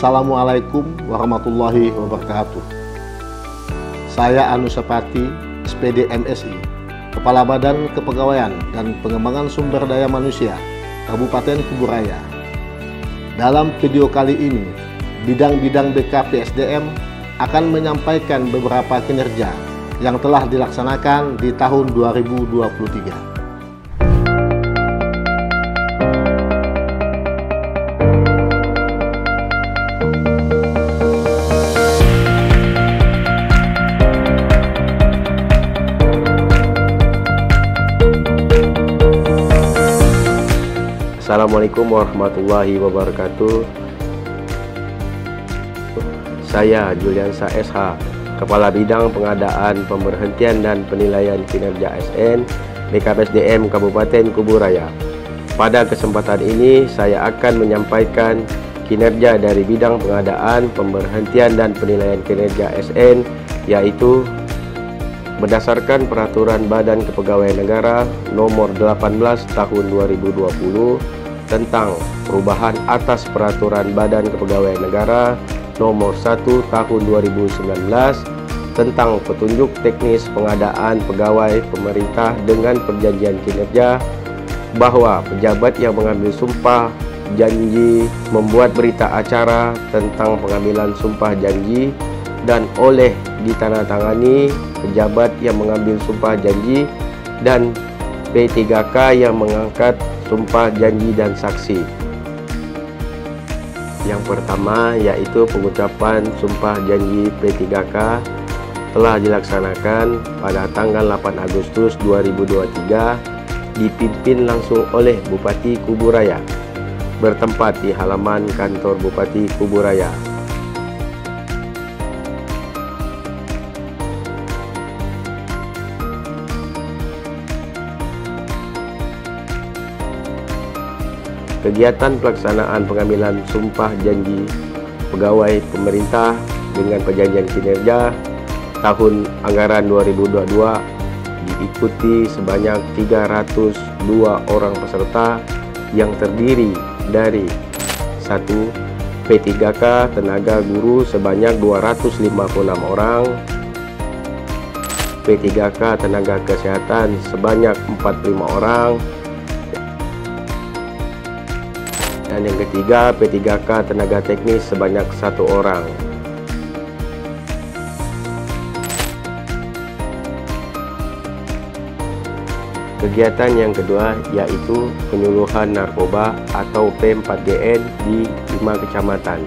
Assalamualaikum warahmatullahi wabarakatuh. Saya Anusapati, SPD MSI, Kepala Badan Kepegawaian dan Pengembangan Sumber Daya Manusia, Kabupaten Kuburaya. Dalam video kali ini, bidang-bidang BKPSDM akan menyampaikan beberapa kinerja yang telah dilaksanakan di tahun 2023. Assalamualaikum warahmatullahi wabarakatuh. Saya Juliansa SH, Kepala Bidang Pengadaan, Pemberhentian dan Penilaian Kinerja ASN BKPSDM Kabupaten Kuburaya. Pada kesempatan ini saya akan menyampaikan kinerja dari bidang pengadaan, pemberhentian dan penilaian kinerja ASN, yaitu berdasarkan Peraturan Badan Kepegawaian Negara Nomor 18 Tahun 2020 tentang perubahan atas Peraturan Badan Kepegawaian Negara Nomor 1 Tahun 2019 tentang petunjuk teknis pengadaan pegawai pemerintah dengan perjanjian kinerja, bahwa pejabat yang mengambil sumpah janji membuat berita acara tentang pengambilan sumpah janji dan oleh ditandatangani pejabat yang mengambil sumpah janji dan P3K yang mengangkat sumpah janji dan saksi. Yang pertama yaitu pengucapan sumpah janji P3K telah dilaksanakan pada tanggal 8 Agustus 2023 dipimpin langsung oleh Bupati Kuburaya bertempat di halaman kantor Bupati Kuburaya. Kegiatan pelaksanaan pengambilan sumpah janji pegawai pemerintah dengan perjanjian kinerja tahun anggaran 2022 diikuti sebanyak 302 orang peserta yang terdiri dari 1. P3K tenaga guru sebanyak 256 orang, P3K tenaga kesehatan sebanyak 45 orang, dan yang ketiga P3K tenaga teknis sebanyak 1 orang. Kegiatan yang kedua yaitu penyuluhan narkoba atau P4GN di 5 kecamatan.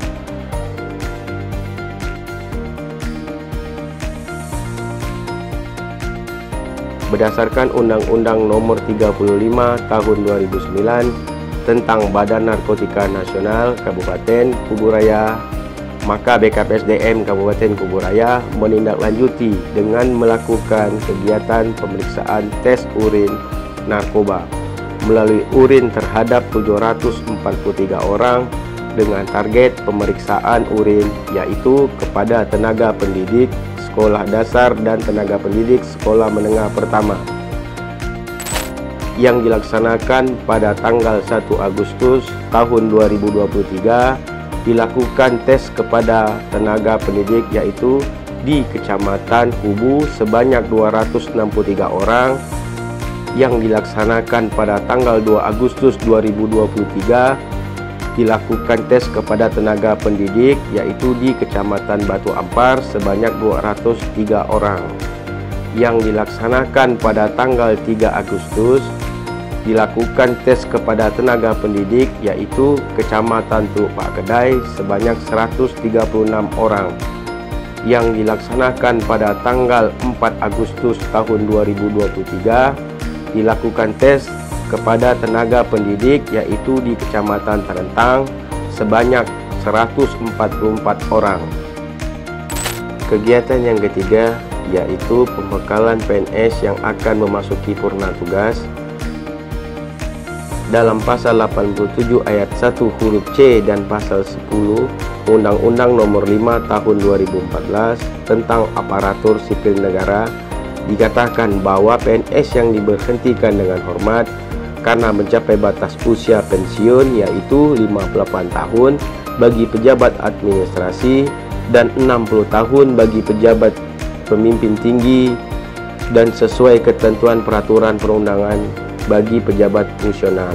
Berdasarkan Undang-Undang Nomor 35 Tahun 2009 tentang Badan Narkotika Nasional Kabupaten Kuburaya, maka BKPSDM Kabupaten Kuburaya menindaklanjuti dengan melakukan kegiatan pemeriksaan tes urin narkoba melalui urin terhadap 743 orang dengan target pemeriksaan urin yaitu kepada tenaga pendidik sekolah dasar dan tenaga pendidik sekolah menengah pertama, yang dilaksanakan pada tanggal 1 Agustus tahun 2023 dilakukan tes kepada tenaga pendidik yaitu di Kecamatan Kubu sebanyak 263 orang, yang dilaksanakan pada tanggal 2 Agustus 2023 dilakukan tes kepada tenaga pendidik yaitu di Kecamatan Batu Ampar sebanyak 203 orang, yang dilaksanakan pada tanggal 3 Agustus dilakukan tes kepada tenaga pendidik yaitu Kecamatan Teluk Pak Kedai sebanyak 136 orang, yang dilaksanakan pada tanggal 4 Agustus tahun 2023 dilakukan tes kepada tenaga pendidik yaitu di Kecamatan Terentang sebanyak 144 orang. Kegiatan yang ketiga yaitu pembekalan PNS yang akan memasuki purna tugas. Dalam pasal 87 ayat 1 huruf C dan pasal 10 Undang-Undang Nomor 5 Tahun 2014 tentang Aparatur Sipil Negara dikatakan bahwa PNS yang diberhentikan dengan hormat karena mencapai batas usia pensiun yaitu 58 tahun bagi pejabat administrasi dan 60 tahun bagi pejabat pemimpin tinggi dan sesuai ketentuan peraturan perundangan bagi pejabat fungsional.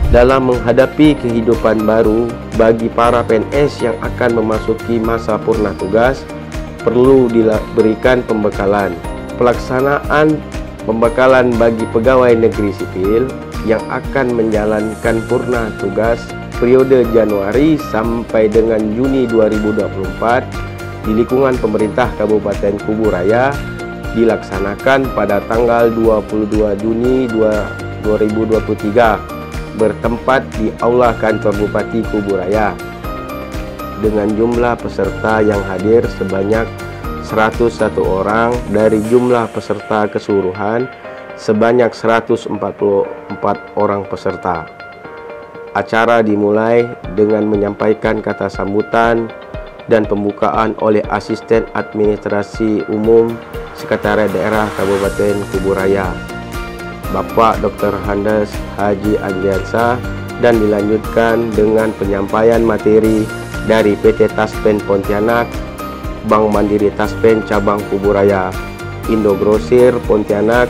Dalam menghadapi kehidupan baru bagi para PNS yang akan memasuki masa purna tugas, perlu diberikan pembekalan. Pelaksanaan pembekalan bagi pegawai negeri sipil yang akan menjalankan purna tugas periode Januari sampai dengan Juni 2024 di lingkungan pemerintah Kabupaten Kuburaya dilaksanakan pada tanggal 22 Juni 2023 bertempat di Aula Kantor Bupati Kuburaya dengan jumlah peserta yang hadir sebanyak 101 orang dari jumlah peserta keseluruhan sebanyak 144 orang peserta. Acara dimulai dengan menyampaikan kata sambutan dan pembukaan oleh Asisten Administrasi Umum Sekretariat Daerah Kabupaten Kuburaya, Bapak Dr. Handes Haji Andriansyah, dan dilanjutkan dengan penyampaian materi dari PT Taspen Pontianak, Bank Mandiri Taspen Cabang Kuburaya, Indogrosir Pontianak,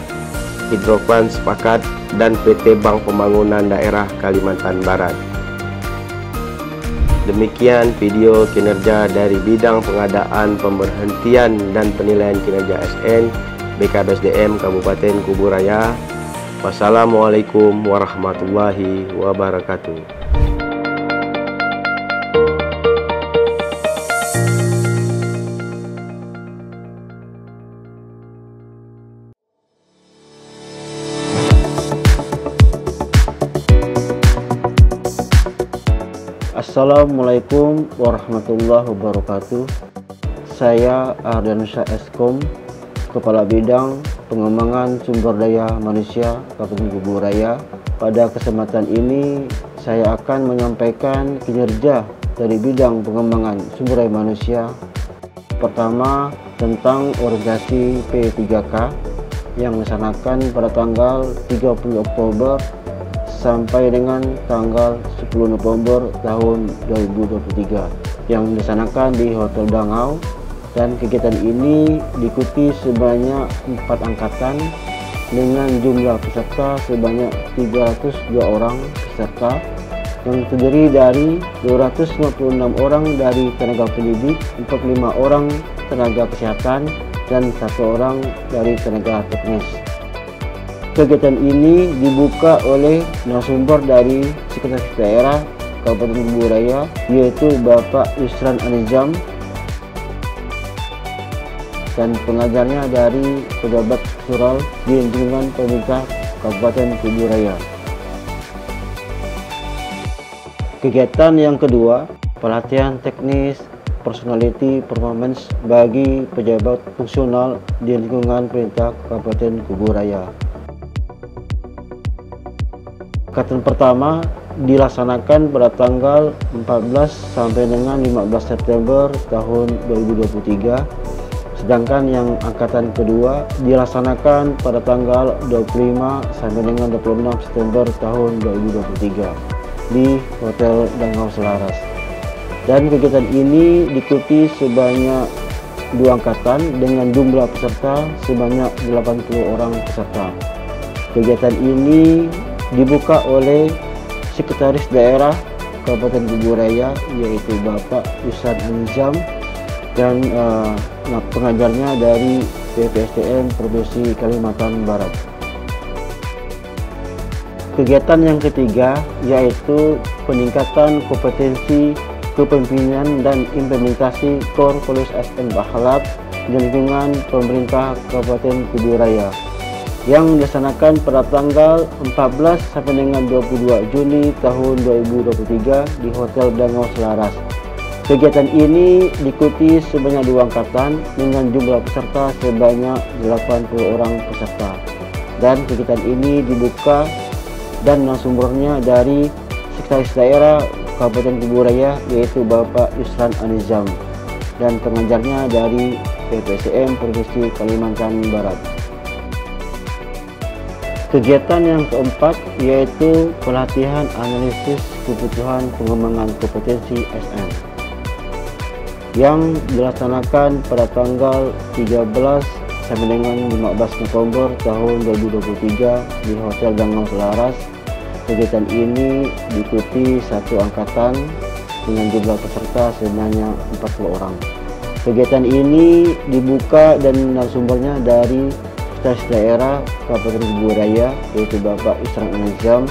Hidrofan Sepakat, dan PT Bank Pembangunan Daerah Kalimantan Barat. Demikian video kinerja dari bidang pengadaan, pemberhentian, dan penilaian kinerja ASN BKPSDM Kabupaten Kuburaya. Wassalamualaikum warahmatullahi wabarakatuh. Assalamualaikum warahmatullahi wabarakatuh. Saya Ardiansyah Eskom, Kepala Bidang Pengembangan Sumber Daya Manusia Kabupaten Kuburaya. Pada kesempatan ini saya akan menyampaikan kinerja dari bidang pengembangan sumber daya manusia. Pertama, tentang organisasi P3K yang dilaksanakan pada tanggal 30 Oktober sampai dengan tanggal 10 November tahun 2023 yang dilaksanakan di Hotel Dangau, dan kegiatan ini diikuti sebanyak 4 angkatan dengan jumlah peserta sebanyak 302 orang peserta yang terdiri dari 256 orang dari tenaga pendidik, 45 orang tenaga kesehatan, dan 1 orang dari tenaga teknis. Kegiatan ini dibuka oleh narasumber dari Sekretaris Daerah Kabupaten Kuburaya, yaitu Bapak Yusran Anizam, dan pengajarnya dari pejabat struktural di lingkungan pemerintah Kabupaten Kuburaya. Kegiatan yang kedua, pelatihan teknis personality performance bagi pejabat fungsional di lingkungan pemerintah Kabupaten Kuburaya. Kegiatan pertama dilaksanakan pada tanggal 14 sampai dengan 15 September tahun 2023, sedangkan yang angkatan kedua dilaksanakan pada tanggal 25 sampai dengan 26 September tahun 2023 di Hotel Dangau Selaras. Dan kegiatan ini diikuti sebanyak 2 angkatan dengan jumlah peserta sebanyak 80 orang peserta. Kegiatan ini dibuka oleh Sekretaris Daerah Kabupaten Kuburaya, yaitu Bapak Yusran Anizam, dan pengajarnya dari BPSDM Provinsi Kalimantan Barat. Kegiatan yang ketiga yaitu peningkatan kompetensi kepemimpinan dan implementasi Core Values ASN Akhlak di lingkungan pemerintah Kabupaten Kuburaya yang dilaksanakan pada tanggal 14 sampai dengan 22 Juni tahun 2023 di Hotel Dangau Selaras. Kegiatan ini diikuti sebanyak 2 angkatan dengan jumlah peserta sebanyak 80 orang peserta. Dan kegiatan ini dibuka dan narasumbernya dari Sekretaris Daerah Kabupaten Kuburaya, yaitu Bapak Yusran Anizam, dan pengajarnya dari PPSDM Provinsi Kalimantan Barat. Kegiatan yang keempat yaitu pelatihan analisis kebutuhan pengembangan kompetensi ASN yang dilaksanakan pada tanggal 13 sampai dengan 15 November tahun 2023 di Hotel Dangau Selaras. Kegiatan ini diikuti satu angkatan dengan jumlah peserta sebanyak 40 orang. Kegiatan ini dibuka dan narasumbernya dari Sekretaris Daerah Kabupaten Kuburaya, yaitu Bapak Isran Anizam,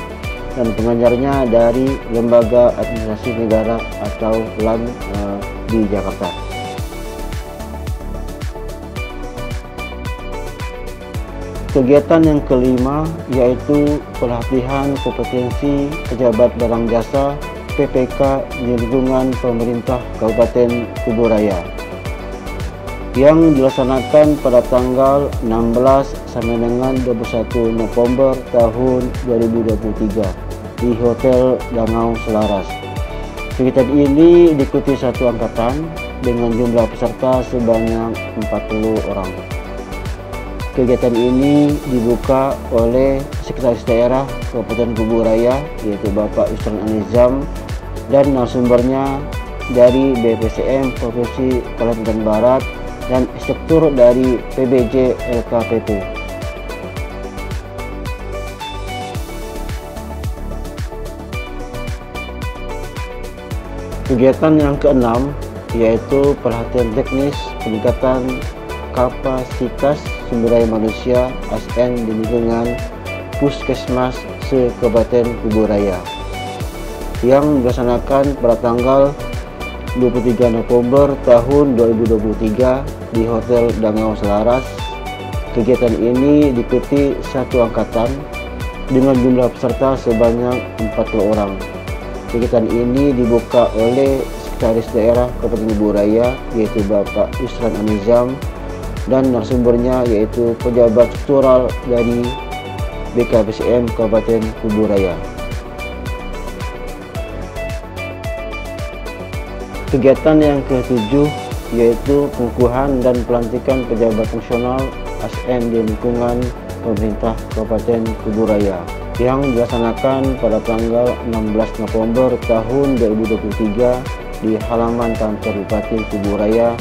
dan pengajarnya dari Lembaga Administrasi Negara atau LAN di Jakarta. Kegiatan yang kelima yaitu pelatihan kompetensi pejabat barang jasa PPK di lingkungan pemerintah Kabupaten Kuburaya yang dilaksanakan pada tanggal 16 sampai dengan 21 November tahun 2023 di Hotel Dangau Selaras. Kegiatan ini diikuti satu angkatan dengan jumlah peserta sebanyak 40 orang. Kegiatan ini dibuka oleh Sekretaris Daerah Kabupaten Kuburaya, yaitu Bapak Isran Anizam, dan narasumbernya dari BPCM Provinsi Kalimantan Barat dan instruktur dari PBJ LKPP. Kegiatan yang keenam yaitu pelatihan teknis peningkatan kapasitas sumber daya manusia ASN di lingkungan Puskesmas se-Kabupaten Kuburaya yang dilaksanakan pada tanggal 23 November tahun 2023 di Hotel Dangau Selaras. Kegiatan ini diikuti satu angkatan dengan jumlah peserta sebanyak 40 orang. Kegiatan ini dibuka oleh Sekretaris Daerah Kabupaten Kuburaya, yaitu Bapak Isran Anizam, dan narasumbernya yaitu pejabat struktural dari BKPCM Kabupaten Kuburaya. Kegiatan yang ketujuh yaitu pengukuhan dan pelantikan pejabat fungsional ASN di lingkungan pemerintah Kabupaten Kuburaya yang dilaksanakan pada tanggal 16 November tahun 2023 di halaman kantor Bupati Kuburaya.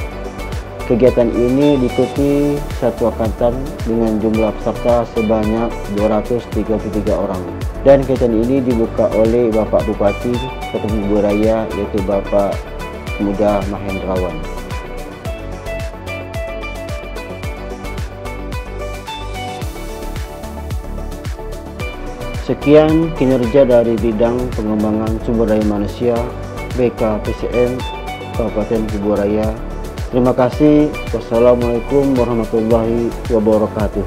Kegiatan ini diikuti satu angkatan dengan jumlah peserta sebanyak 233 orang. Dan kegiatan ini dibuka oleh Bapak Bupati Kabupaten Kuburaya, yaitu Bapak Muda Mahendrawan. Sekian kinerja dari bidang pengembangan sumber daya manusia BKPCM Kabupaten Kuburaya. Terima kasih. Wassalamualaikum warahmatullahi wabarakatuh.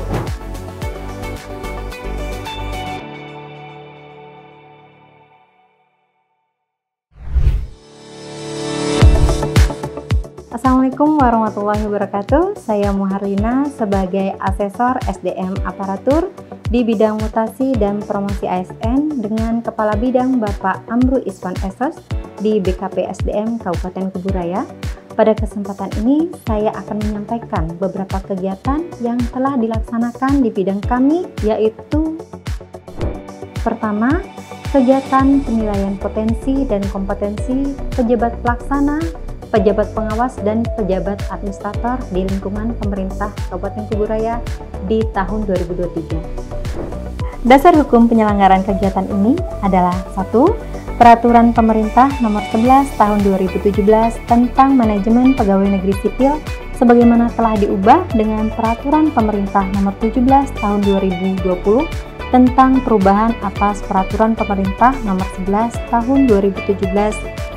Assalamualaikum warahmatullahi wabarakatuh. Saya Muharlina sebagai Asesor SDM Aparatur di bidang mutasi dan promosi ASN dengan Kepala Bidang Bapak Amru Iswan Esos di BKP SDM Kabupaten Kuburaya. Pada kesempatan ini saya akan menyampaikan beberapa kegiatan yang telah dilaksanakan di bidang kami, yaitu pertama, kegiatan penilaian potensi dan kompetensi pejabat pelaksana, pejabat pengawas, dan pejabat administrator di lingkungan pemerintah Kabupaten Kuburaya di tahun 2023. Dasar hukum penyelenggaraan kegiatan ini adalah 1. Peraturan Pemerintah Nomor 11 Tahun 2017 tentang Manajemen Pegawai Negeri Sipil sebagaimana telah diubah dengan Peraturan Pemerintah Nomor 17 Tahun 2020 tentang perubahan atas Peraturan Pemerintah Nomor 11 Tahun 2017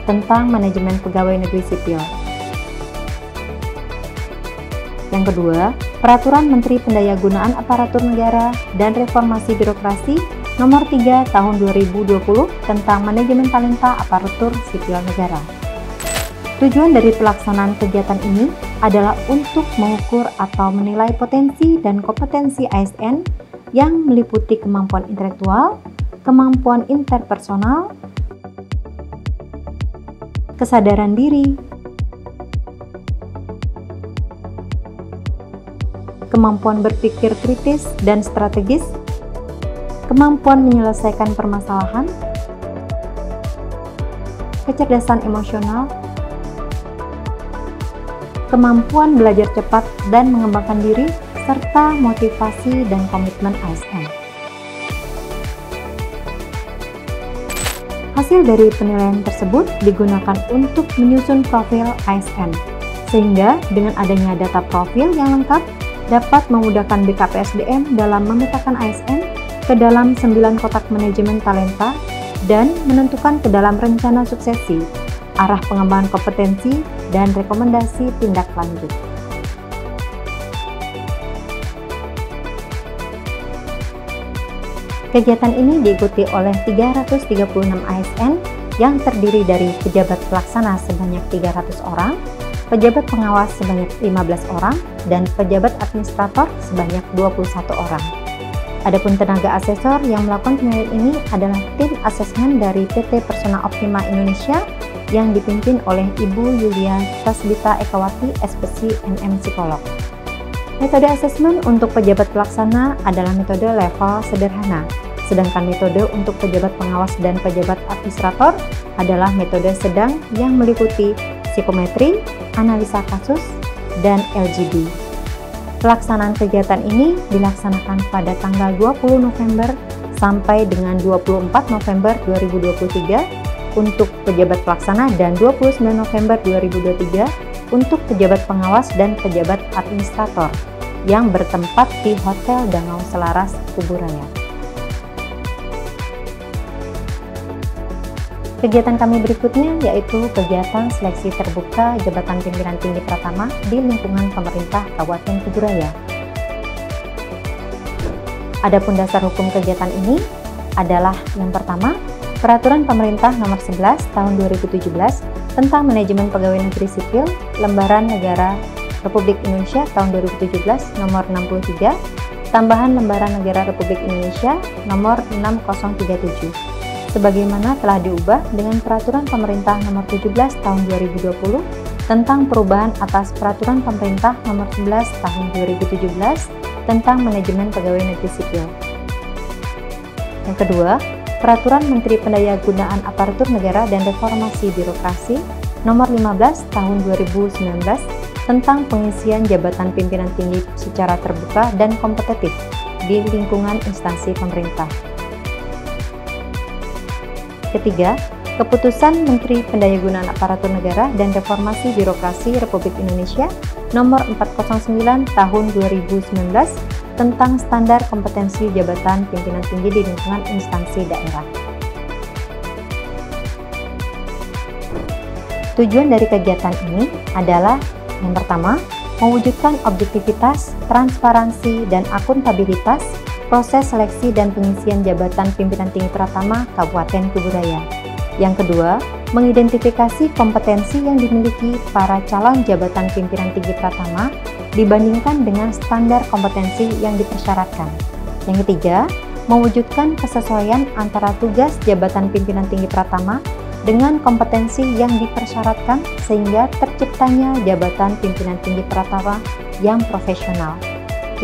tentang Manajemen Pegawai Negeri Sipil. Yang kedua, Peraturan Menteri Pendayagunaan Aparatur Negara dan Reformasi Birokrasi Nomor 3 Tahun 2020 tentang Manajemen Talenta Aparatur Sipil Negara. Tujuan dari pelaksanaan kegiatan ini adalah untuk mengukur atau menilai potensi dan kompetensi ASN yang meliputi kemampuan intelektual, kemampuan interpersonal, kesadaran diri, kemampuan berpikir kritis dan strategis, kemampuan menyelesaikan permasalahan, kecerdasan emosional, kemampuan belajar cepat dan mengembangkan diri, serta motivasi dan komitmen ASN. Hasil dari penilaian tersebut digunakan untuk menyusun profil ASN, sehingga dengan adanya data profil yang lengkap dapat memudahkan BKPSDM dalam memetakan ASN ke dalam 9 kotak manajemen talenta dan menentukan ke dalam rencana suksesi, arah pengembangan kompetensi, dan rekomendasi tindak lanjut. Kegiatan ini diikuti oleh 336 ASN yang terdiri dari pejabat pelaksana sebanyak 300 orang, pejabat pengawas sebanyak 15 orang, dan pejabat administrator sebanyak 21 orang. Adapun tenaga asesor yang melakukan penilaian ini adalah tim asesmen dari PT Persona Optima Indonesia yang dipimpin oleh Ibu Yulia Tasbita Ekawati, SPC MM Psikolog. Metode asesmen untuk pejabat pelaksana adalah metode level sederhana, sedangkan metode untuk pejabat pengawas dan pejabat administrator adalah metode sedang yang meliputi psikometri, analisa kasus, dan LGD. Pelaksanaan kegiatan ini dilaksanakan pada tanggal 20 November sampai dengan 24 November 2023 untuk pejabat pelaksana dan 29 November 2023 untuk pejabat pengawas dan pejabat administrator yang bertempat di Hotel Danau Selaras, Kuburaya. Kegiatan kami berikutnya yaitu kegiatan seleksi terbuka jabatan pimpinan tinggi Pratama di lingkungan pemerintah Kabupaten Kuburaya. Adapun dasar hukum kegiatan ini adalah yang pertama, Peraturan Pemerintah Nomor 11 Tahun 2017 tentang Manajemen Pegawai Negeri Sipil, Lembaran Negara Republik Indonesia tahun 2017 Nomor 63, tambahan Lembaran Negara Republik Indonesia Nomor 6037. Sebagaimana telah diubah dengan Peraturan Pemerintah Nomor 17 Tahun 2020 tentang perubahan atas Peraturan Pemerintah Nomor 11 Tahun 2017 tentang Manajemen Pegawai Negeri Sipil. Yang kedua, Peraturan Menteri Pendayagunaan Aparatur Negara dan Reformasi Birokrasi Nomor 15 Tahun 2019 tentang pengisian jabatan pimpinan tinggi secara terbuka dan kompetitif di lingkungan instansi pemerintah. Ketiga, Keputusan Menteri Pendayagunaan Aparatur Negara dan Reformasi Birokrasi Republik Indonesia Nomor 409 Tahun 2019 tentang standar kompetensi jabatan pimpinan tinggi di lingkungan instansi daerah. Tujuan dari kegiatan ini adalah yang pertama, mewujudkan objektivitas, transparansi, dan akuntabilitas proses seleksi dan pengisian jabatan pimpinan tinggi Pratama Kabupaten Kuburaya. Yang kedua, mengidentifikasi kompetensi yang dimiliki para calon jabatan pimpinan tinggi Pratama dibandingkan dengan standar kompetensi yang dipersyaratkan. Yang ketiga, mewujudkan kesesuaian antara tugas jabatan pimpinan tinggi Pratama dengan kompetensi yang dipersyaratkan sehingga terciptanya jabatan pimpinan tinggi Pratama yang profesional.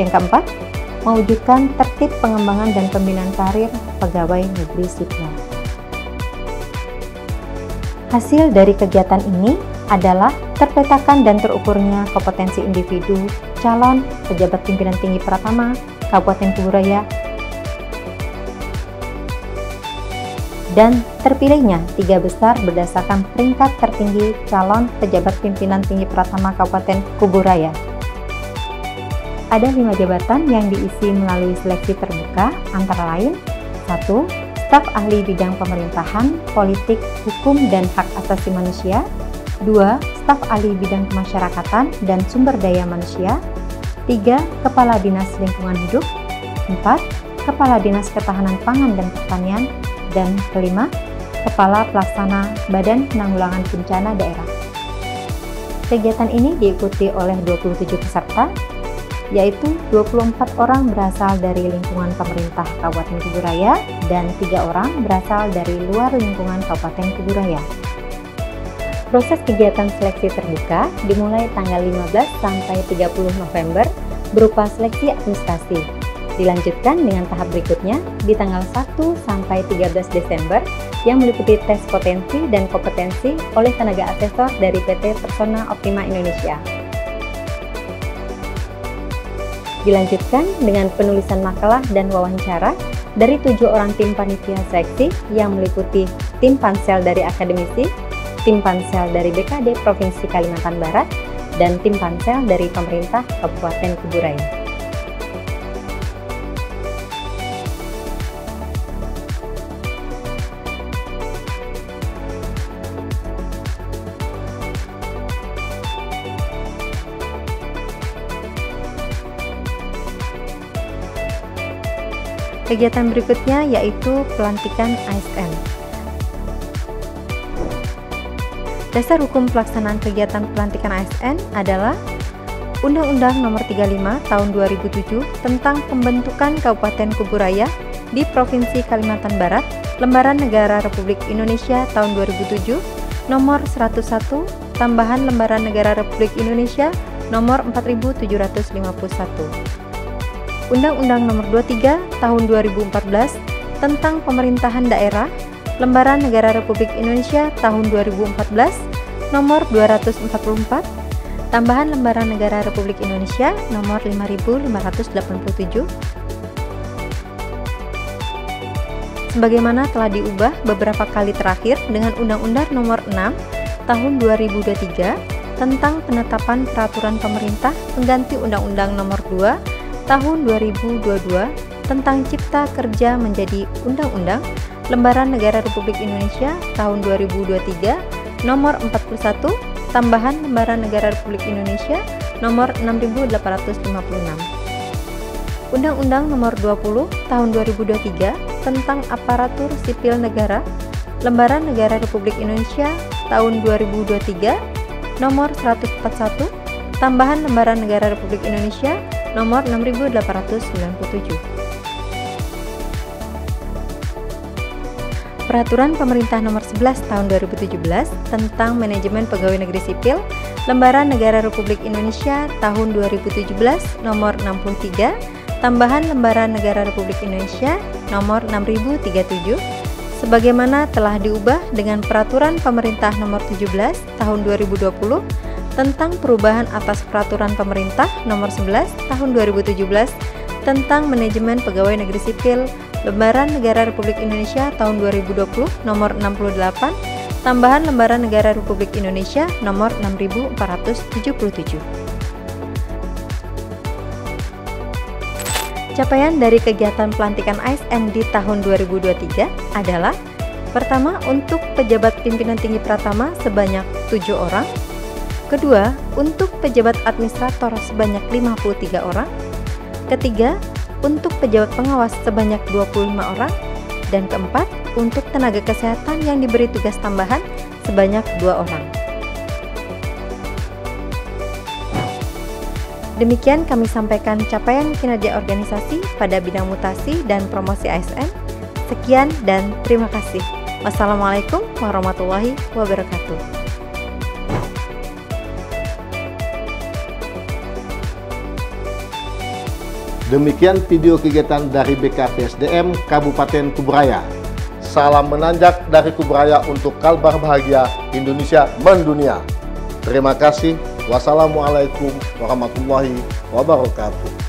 Yang keempat, mewujudkan tertib pengembangan dan pembinaan karir pegawai negeri sipil. Hasil dari kegiatan ini adalah terpetakan dan terukurnya kompetensi individu calon pejabat pimpinan tinggi Pratama Kabupaten Kuburaya dan terpilihnya 3 besar berdasarkan peringkat tertinggi calon pejabat pimpinan tinggi Pratama Kabupaten Kuburaya. Ada 5 jabatan yang diisi melalui seleksi terbuka, antara lain 1. Staf ahli bidang pemerintahan, politik, hukum, dan hak asasi manusia. 2. Staf ahli bidang kemasyarakatan dan sumber daya manusia. 3. Kepala Dinas Lingkungan Hidup. 4. Kepala Dinas Ketahanan Pangan dan Pertanian. Dan kelima, Kepala Pelaksana Badan Penanggulangan Bencana Daerah. Kegiatan ini diikuti oleh 27 peserta, yaitu 24 orang berasal dari lingkungan pemerintah Kabupaten Kuburaya dan 3 orang berasal dari luar lingkungan Kabupaten Kuburaya. Proses kegiatan seleksi terbuka dimulai tanggal 15 sampai 30 November berupa seleksi administrasi. Dilanjutkan dengan tahap berikutnya di tanggal 1 sampai 13 Desember, yang meliputi tes potensi dan kompetensi oleh tenaga asesor dari PT Persona Optima Indonesia. Dilanjutkan dengan penulisan makalah dan wawancara dari 7 orang tim panitia seleksi yang meliputi tim pansel dari akademisi, tim pansel dari BKD Provinsi Kalimantan Barat, dan tim pansel dari pemerintah Kabupaten Kuburaya. Kegiatan berikutnya yaitu pelantikan ASN. Dasar hukum pelaksanaan kegiatan pelantikan ASN adalah Undang-Undang Nomor 35 Tahun 2007 tentang Pembentukan Kabupaten Kuburaya di Provinsi Kalimantan Barat, Lembaran Negara Republik Indonesia Tahun 2007, Nomor 101, Tambahan Lembaran Negara Republik Indonesia Nomor 4751. Undang-Undang Nomor 23 Tahun 2014 tentang Pemerintahan Daerah, Lembaran Negara Republik Indonesia Tahun 2014 Nomor 244, Tambahan Lembaran Negara Republik Indonesia Nomor 5587. Sebagaimana telah diubah beberapa kali terakhir dengan Undang-Undang Nomor 6 Tahun 2023 tentang penetapan peraturan pemerintah pengganti Undang-Undang Nomor 2 Tahun 2022 tentang Cipta Kerja menjadi Undang-Undang Lembaran Negara Republik Indonesia Tahun 2023 Nomor 41, Tambahan Lembaran Negara Republik Indonesia Nomor 6856. Undang-Undang Nomor 20 Tahun 2023 tentang Aparatur Sipil Negara Lembaran Negara Republik Indonesia Tahun 2023 Nomor 141, Tambahan Lembaran Negara Republik Indonesia Nomor 6897. Peraturan Pemerintah Nomor 11 Tahun 2017 tentang Manajemen Pegawai Negeri Sipil Lembaran Negara Republik Indonesia Tahun 2017 Nomor 63, Tambahan Lembaran Negara Republik Indonesia Nomor 6037, sebagaimana telah diubah dengan Peraturan Pemerintah Nomor 17 Tahun 2020 tentang perubahan atas Peraturan Pemerintah Nomor 11 Tahun 2017 tentang Manajemen Pegawai Negeri Sipil Lembaran Negara Republik Indonesia Tahun 2020 Nomor 68, Tambahan Lembaran Negara Republik Indonesia Nomor 6477. Capaian dari kegiatan pelantikan ASN di tahun 2023 adalah: pertama, untuk pejabat pimpinan tinggi pratama sebanyak 7 orang. Kedua, untuk pejabat administrator sebanyak 53 orang. Ketiga, untuk pejabat pengawas sebanyak 25 orang. Dan keempat, untuk tenaga kesehatan yang diberi tugas tambahan sebanyak 2 orang. Demikian kami sampaikan capaian kinerja organisasi pada bidang mutasi dan promosi ASN. Sekian dan terima kasih. Wassalamualaikum warahmatullahi wabarakatuh. Demikian video kegiatan dari BKPSDM Kabupaten Kuburaya. Salam menanjak dari Kuburaya untuk Kalbar Bahagia Indonesia Mendunia. Terima kasih. Wassalamualaikum warahmatullahi wabarakatuh.